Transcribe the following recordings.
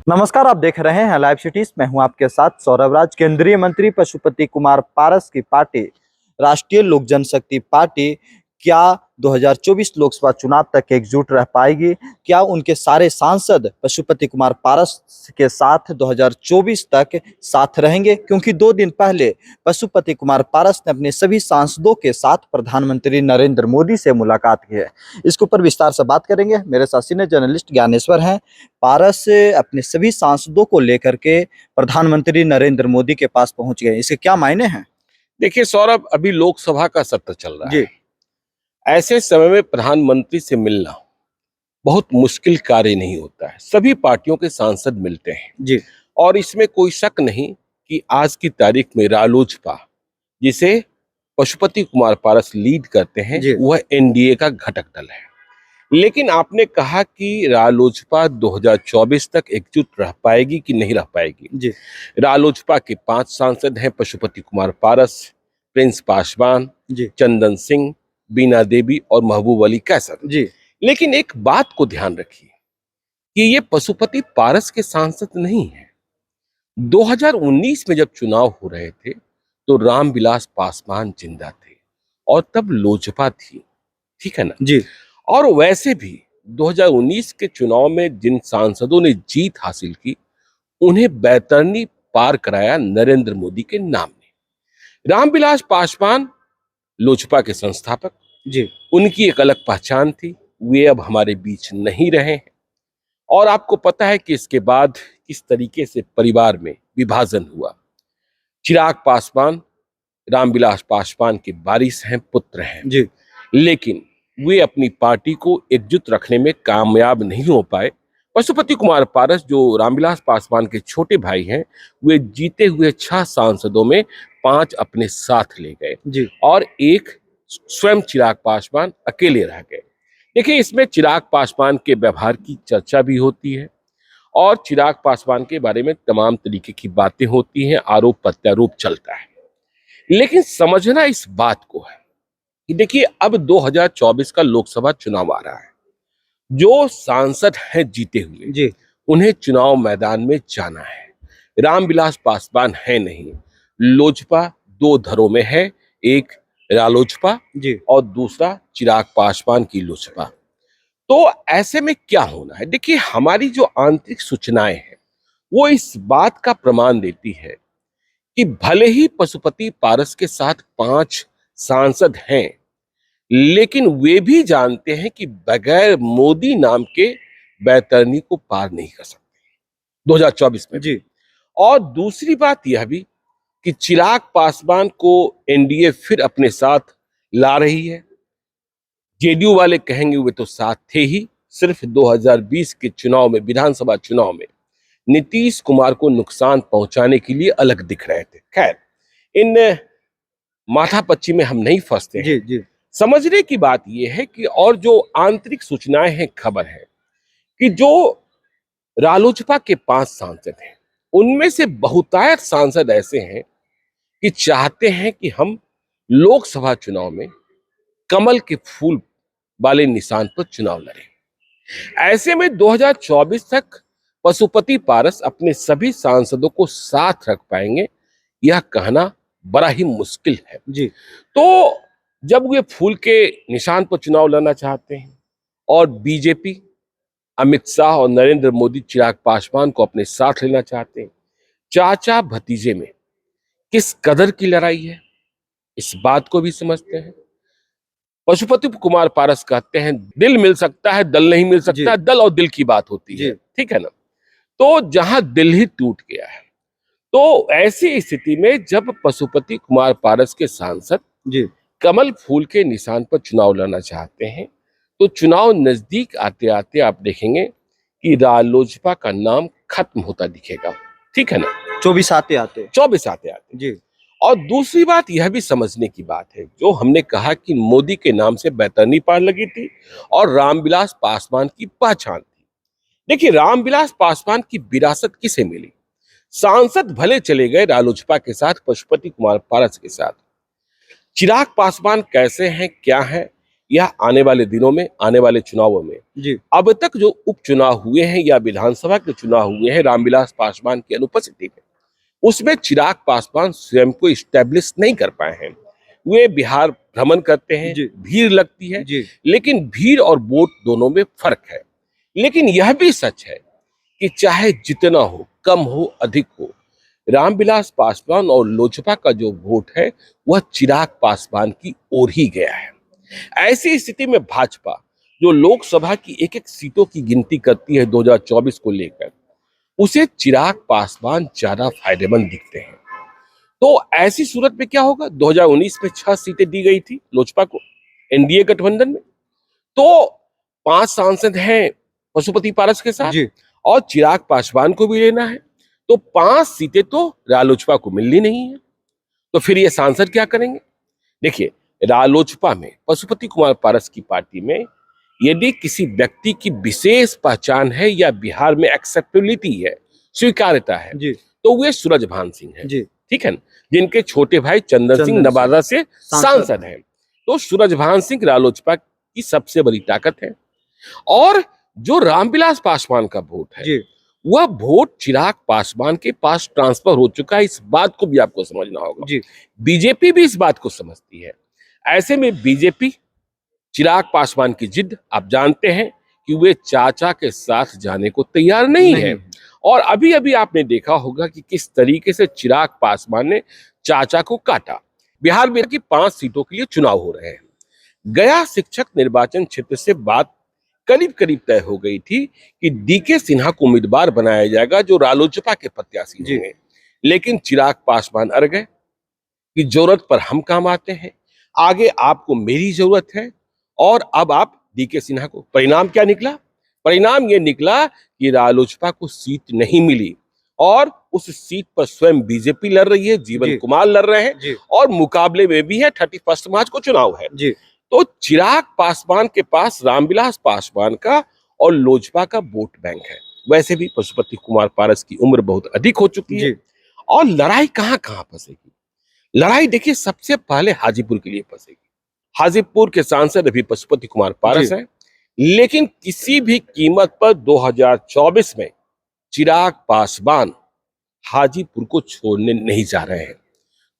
नमस्कार, आप देख रहे हैं लाइव सिटीज। मैं हूं आपके साथ सौरभ राज। केंद्रीय मंत्री पशुपति कुमार पारस की पार्टी राष्ट्रीय लोक जनशक्ति पार्टी क्या 2024 लोकसभा चुनाव तक एकजुट रह पाएगी? क्या उनके सारे सांसद पशुपति कुमार पारस के साथ 2024 तक साथ रहेंगे? क्योंकि 2 दिन पहले पशुपति कुमार पारस ने अपने सभी सांसदों के साथ प्रधानमंत्री नरेंद्र मोदी से मुलाकात की है। इसके ऊपर विस्तार से बात करेंगे। मेरे साथ सीनियर जर्नलिस्ट ज्ञानेश्वर हैं। पारस अपने सभी सांसदों को लेकर के प्रधानमंत्री नरेंद्र मोदी के पास पहुंच गए, इसके क्या मायने हैं? देखिए सौरभ, अभी लोकसभा का सत्र चल रहा जी। है। ऐसे समय में प्रधानमंत्री से मिलना बहुत मुश्किल कार्य नहीं होता है। सभी पार्टियों के सांसद मिलते हैं जी। और इसमें कोई शक नहीं कि आज की तारीख में रालोजपा, जिसे पशुपति कुमार पारस लीड करते हैं, जी। वह एनडीए का घटक दल है। लेकिन आपने कहा कि रालोजपा 2024 तक एकजुट रह पाएगी कि नहीं रह पाएगी। जी। रालोजपा के 5 सांसद हैं: पशुपति कुमार पारस, प्रिंस पासवान, जी। चंदन सिंह, बीना देवी और महबूब अली कैसर। जी। लेकिन एक बात को ध्यान रखिए कि ये पशुपति पारस के सांसद नहीं हैं। 2019 में जब चुनाव हो रहे थे तो रामविलास पासवान जिंदा थे और तब लोजपा थी, ठीक है ना। जी। और वैसे भी 2019 के चुनाव में जिन सांसदों ने जीत हासिल की, उन्हें बैतरनी पार कराया नरेंद्र मोदी के नाम ने। रामविलास पासवान लोजपा के संस्थापक, जी। उनकी एक अलग पहचान थी। वे अब हमारे बीच नहीं रहे हैं और आपको पता है कि इसके बाद किस तरीके से परिवार में विभाजन हुआ। चिराग पासवान रामविलास पासवान के वारिस हैं, पुत्र हैं। जी। लेकिन वे अपनी पार्टी को एकजुट रखने में कामयाब नहीं हो पाए। पशुपति कुमार पारस, जो रामविलास पासवान के छोटे भाई हैं, वे जीते हुए 6 सांसदों में 5 अपने साथ ले गए। जी। और एक स्वयं चिराग पासवान अकेले रह गए। देखिए, इसमें चिराग पासवान के व्यवहार की चर्चा भी होती है और चिराग पासवान के बारे में तमाम तरीके की बातें होती हैं, आरोप प्रत्यारोप चलता है। लेकिन समझना इस बात को है कि देखिए, अब 2024 का लोकसभा चुनाव आ रहा है। जो सांसद हैं जीते हुए, जी। उन्हें चुनाव मैदान में जाना है। रामविलास पासवान है नहीं। लोजपा 2 धड़ों में है, एक रालोजपा जी। और दूसरा चिराग पासवान की लोजपा। तो ऐसे में क्या होना है? देखिए, हमारी जो आंतरिक सूचनाएं हैं वो इस बात का प्रमाण देती है कि भले ही पशुपति पारस के साथ 5 सांसद हैं, लेकिन वे भी जानते हैं कि बगैर मोदी नाम के बैतरनी को पार नहीं कर सकते 2024 में। जी। और दूसरी बात यह भी कि चिराग पासवान को एनडीए फिर अपने साथ ला रही है। जेडीयू वाले कहेंगे वे तो साथ थे ही, सिर्फ 2020 के चुनाव में, विधानसभा चुनाव में नीतीश कुमार को नुकसान पहुंचाने के लिए अलग दिख रहे थे। खैर, इन माथापच्ची में हम नहीं फंसते हैं। जी। जी। समझने की बात यह है कि और जो आंतरिक सूचनाएं हैं, खबर है कि जो रालोजपा के 5 सांसद हैं, उनमें से बहुतायत सांसद ऐसे हैं कि चाहते हैं कि हम लोकसभा चुनाव में कमल के फूल वाले निशान पर चुनाव लड़ें। ऐसे में 2024 तक पशुपति पारस अपने सभी सांसदों को साथ रख पाएंगे, यह कहना बड़ा ही मुश्किल है। जी। तो जब वे फूल के निशान पर चुनाव लड़ना चाहते हैं और बीजेपी अमित शाह और नरेंद्र मोदी चिराग पासवान को अपने साथ लेना चाहते हैं, चाचा भतीजे में किस कदर की लड़ाई है, इस बात को भी समझते हैं। पशुपति कुमार पारस कहते हैं, दिल मिल सकता है, दल नहीं मिल सकता। दल और दिल की बात होती है, ठीक है ना। तो जहां दिल ही टूट गया है, तो ऐसी स्थिति में जब पशुपति कुमार पारस के सांसद जी। कमल फूल के निशान पर चुनाव लड़ना चाहते हैं, तो चुनाव नजदीक आते आते आप देखेंगे कि रालोजपा का नाम खत्म होता दिखेगा, ठीक है ना। 24 आते आते। 24 आते आते। जी। और दूसरी बात यह भी समझने की बात है, जो हमने कहा कि मोदी के नाम से बैतरनी पार लगी थी और रामविलास पासवान की पहचान थी। देखिए, रामविलास पासवान की विरासत किसे मिली? सांसद भले चले गए रालोजपा के साथ, पशुपति कुमार पारस के साथ। चिराग पासवान कैसे हैं, क्या है, यह आने वाले दिनों में, आने वाले चुनावों में जी अब तक जो उपचुनाव हुए हैं या विधानसभा के चुनाव हुए हैं रामविलास पासवान की अनुपस्थिति में, उसमें चिराग पासवान स्वयं को इस्टेब्लिश नहीं कर पाए हैं। वे बिहार भ्रमण करते हैं, जी। भीड़ लगती है, जी लेकिन भीड़ और वोट दोनों में फर्क है। लेकिन यह भी सच है कि चाहे जितना हो, कम हो, अधिक हो, रामविलास पासवान और लोजपा का जो वोट है वह चिराग पासवान की ओर ही गया है। ऐसी स्थिति में भाजपा जो लोकसभा की एक एक सीटों की गिनती करती है 2024 को लेकर, उसे चिराग पासवान ज्यादा फायदेमंद दिखते हैं। तो ऐसी सूरत में क्या होगा? 2019 में 6 सीटें दी गई थी लोजपा को एनडीए गठबंधन में, तो 5 सांसद हैं पशुपति पारस के साथ जी और चिराग पासवान को भी लेना है, तो 5 सीटें तो रालोजपा को मिलनी नहीं है। तो फिर ये सांसद क्या करेंगे? देखिए, रालोजपा में पशुपति कुमार पारस की पार्टी में यदि किसी व्यक्ति की विशेष पहचान है या बिहार में एक्सेप्टेबिलिटी है, स्वीकार्यता है, जी तो वे सूरजभान सिंह है। जी ठीक है ना, जिनके छोटे भाई चंदन सिंह चंदन नवादा से सांसद सांसद हैं। तो सूरजभान सिंह रालोजपा की सबसे बड़ी ताकत है। और जो रामविलास पासवान का वोट है, जी वह वोट चिराग पासवान के पास ट्रांसफर हो चुका है। इस बात को भी आपको समझना होगा। जी बीजेपी भी इस बात को समझती है। ऐसे में बीजेपी चिराग पासवान की जिद, आप जानते हैं कि वे चाचा के साथ जाने को तैयार नहीं है। और अभी अभी आपने देखा होगा कि किस तरीके से चिराग पासवान ने चाचा को काटा। बिहार में की 5 सीटों के लिए चुनाव हो रहे हैं। गया शिक्षक निर्वाचन क्षेत्र से बात करीब करीब तय हो गई थी कि डीके सिन्हा को उम्मीदवार बनाया जाएगा जो रालोजपा के प्रत्याशी जी। होंगे। लेकिन चिराग पासवान अड़ गए कि जरूरत पर हम काम आते हैं, आगे आपको मेरी जरूरत है, और अब आप डीके सिन्हा को। परिणाम क्या निकला? परिणाम ये निकला कि रालोजपा को सीट नहीं मिली और उस सीट पर स्वयं बीजेपी लड़ रही है, जीवन जी। कुमार लड़ रहे हैं जी और मुकाबले में भी है 31 मार्च को चुनाव है। जी तो चिराग पासवान के पास रामविलास पासवान का और लोजपा का वोट बैंक है। वैसे भी पशुपति कुमार पारस की उम्र बहुत अधिक हो चुकी है। जी और लड़ाई कहाँ कहाँ फंसेगी? लड़ाई देखिए सबसे पहले हाजीपुर के लिए फंसेगी। हाजीपुर के सांसद अभी पशुपति कुमार पारस जी। हैं, लेकिन किसी भी कीमत पर 2024 में चिराग पासवान हाजीपुर को छोड़ने नहीं जा रहे हैं।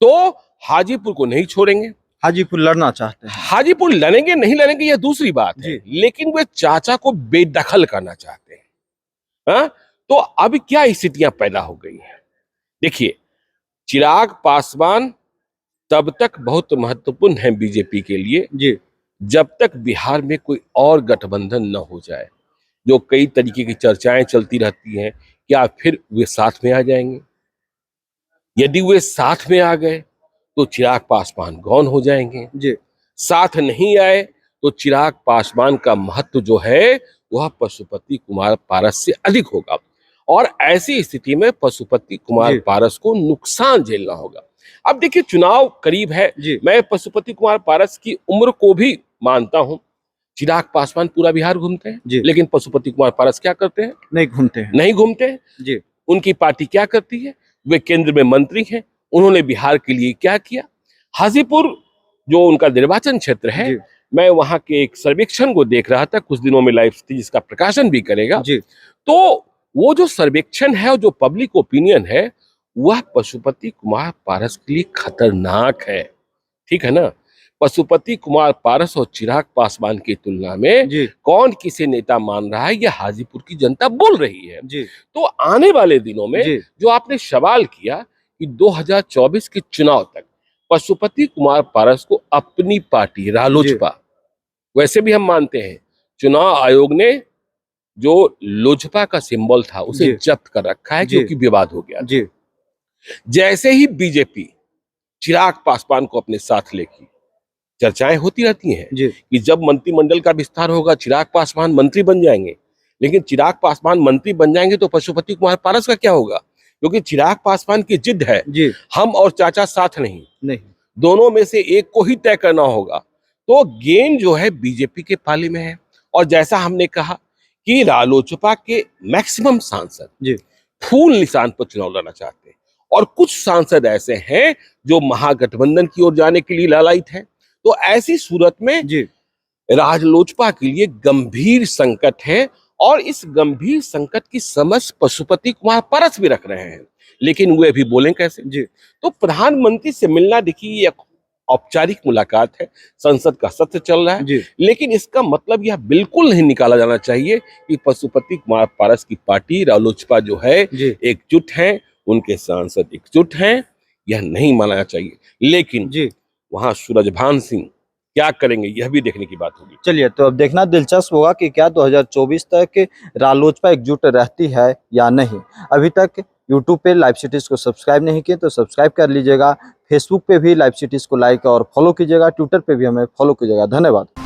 तो हाजीपुर को नहीं छोड़ेंगे। हाजीपुर लड़ना चाहते हैं। हाजीपुर लड़ेंगे नहीं लड़ेंगे यह दूसरी बात है, लेकिन वे चाचा को बेदखल करना चाहते हैं। हाँ? तो अब क्या स्थितियां पैदा हो गई हैं? देखिए, चिराग पासवान तब तक बहुत महत्वपूर्ण है बीजेपी के लिए जी जब तक बिहार में कोई और गठबंधन न हो जाए। जो कई तरीके की चर्चाएं चलती रहती हैं, क्या फिर वे साथ में आ जाएंगे? यदि वे साथ में आ गए तो चिराग पासवान गौन हो जाएंगे। जी साथ नहीं आए तो चिराग पासवान का महत्व जो है वह पशुपति कुमार पारस से अधिक होगा और ऐसी स्थिति में पशुपति कुमार जी। पारस को नुकसान झेलना होगा। अब देखिए, चुनाव करीब है। जी मैं पशुपति कुमार पारस की उम्र को भी मानता हूं। चिराग पासवान पूरा बिहार घूमते हैं, जी। लेकिन पशुपति कुमार पारस क्या करते हैं? नहीं घूमते हैं। नहीं घूमते हैं। जी उनकी पार्टी क्या करती है? वे केंद्र में मंत्री हैं। उन्होंने बिहार के लिए क्या किया? हाजीपुर जो उनका निर्वाचन क्षेत्र है, जी मैं वहां के एक सर्वेक्षण को देख रहा था कुछ दिनों में, लाइव थी, जिसका प्रकाशन भी करेगा। जी तो वो जो सर्वेक्षण है और जो पब्लिक ओपिनियन है वह पशुपति कुमार पारस के लिए खतरनाक है। ठीक है ना? पशुपति कुमार पारस और चिराग पासवान की तुलना में जी कौन किसे नेता मान रहा है, यह हाजीपुर की जनता बोल रही है। जी तो आने वाले दिनों में जी जो आपने सवाल किया कि 2024 के चुनाव तक पशुपति कुमार पारस को अपनी पार्टी रालोजपा, वैसे भी हम मानते हैं चुनाव आयोग ने जो लोजपा का सिंबल था उसे जी। जब्त कर रखा है जी। क्योंकि विवाद हो गया। जी जैसे ही बीजेपी चिराग पासवान को अपने साथ लेगी, चर्चाएं होती रहती हैं जी कि जब मंत्रिमंडल का विस्तार होगा चिराग पासवान मंत्री बन जाएंगे। लेकिन चिराग पासवान मंत्री बन जाएंगे तो पशुपति कुमार पारस का क्या होगा? क्योंकि चिराग पासवान की जिद है जी हम और चाचा साथ नहीं, नहीं दोनों में से एक को ही तय करना होगा। तो गेम जो है बीजेपी के पाले में है। और जैसा हमने कहा कि रालोजपा के मैक्सिमम सांसद जी फूल निशान पर चुनाव लड़ना चाहते हैं और कुछ सांसद ऐसे हैं जो महागठबंधन की ओर जाने के लिए लालायित हैं। तो ऐसी सूरत में जी राजलोचपा के लिए गंभीर संकट है और इस गंभीर संकट की समझ पशुपति कुमार पारस भी रख रहे हैं, लेकिन वे भी बोलें कैसे। जी तो प्रधानमंत्री से मिलना, देखिए, ये एक औपचारिक मुलाकात है, संसद का सत्र चल रहा है, जी लेकिन इसका मतलब यह बिल्कुल नहीं निकाला जाना चाहिए कि पशुपति कुमार पारस की पार्टी रालोचपा जो है जी एकजुट है, उनके सांसद एकजुट हैं, यह नहीं मानना चाहिए। लेकिन जी वहां सूरजभान सिंह क्या करेंगे, यह भी देखने की बात होगी। चलिए, तो अब देखना दिलचस्प होगा कि क्या 2024 तक रालोचपा एकजुट रहती है या नहीं। अभी तक यूट्यूब पे लाइव सिटीज को सब्सक्राइब नहीं किए तो सब्सक्राइब कर लीजिएगा। फेसबुक पे भी लाइव सिटीज को लाइक और फॉलो कीजिएगा। ट्विटर पे भी हमें फॉलो कीजिएगा। धन्यवाद।